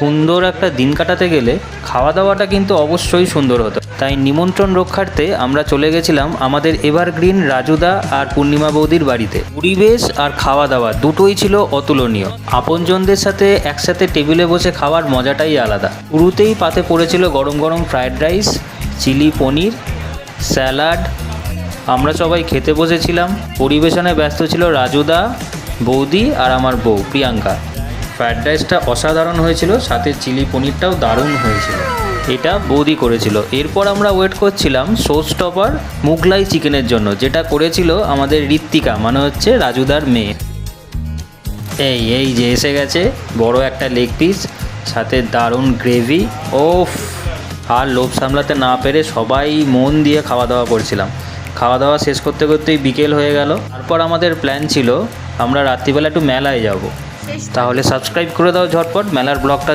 সুন্দর একটা দিন কাটাতে গেলে খাওয়া দাওয়াটা কিন্তু অবশ্যই সুন্দর হতো। তাই নিমন্ত্রণ রক্ষার্থে আমরা চলে গেছিলাম আমাদের এভারগ্রিন রাজুদা আর পূর্ণিমা বৌদির বাড়িতে। পরিবেশ আর খাওয়া দাওয়া দুটোই ছিল অতুলনীয়। আপনজনদের সাথে একসাথে টেবিলে বসে খাওয়ার মজাটাই আলাদা। শুরুতেই পাতে পড়েছিল গরম গরম ফ্রায়েড রাইস, চিলি পনির, স্যালাড। আমরা সবাই খেতে বসেছিলাম। পরিবেশনে ব্যস্ত ছিল রাজুদা, বৌদি আর আমার বউ প্রিয়াঙ্কা। ফ্রায়েড রাইসটা অসাধারণ হয়েছিল, সাথে চিলি পনিরটাও দারুণ হয়েছিল। এটা বৌদি করেছিল। এরপর আমরা ওয়েট করছিলাম শো স্টপার মুগলাই চিকেনের জন্য, যেটা করেছিল আমাদের ঋত্বিকা, মানে হচ্ছে রাজুদার মেয়ে। এই যে এসে গেছে বড় একটা লেগ পিস, সাথে দারুণ গ্রেভি। ওফ! আর লোভ সামলাতে না পেরে সবাই মন দিয়ে খাওয়া দাওয়া করছিলাম। খাওয়া দাওয়া শেষ করতে করতেই বিকেল হয়ে গেল। তারপর আমাদের প্ল্যান ছিল আমরা রাত্রিবেলা একটু মেলায় যাব। তাহলে সাবস্ক্রাইব করে দাও ঝটপট মেলার ব্লগটা।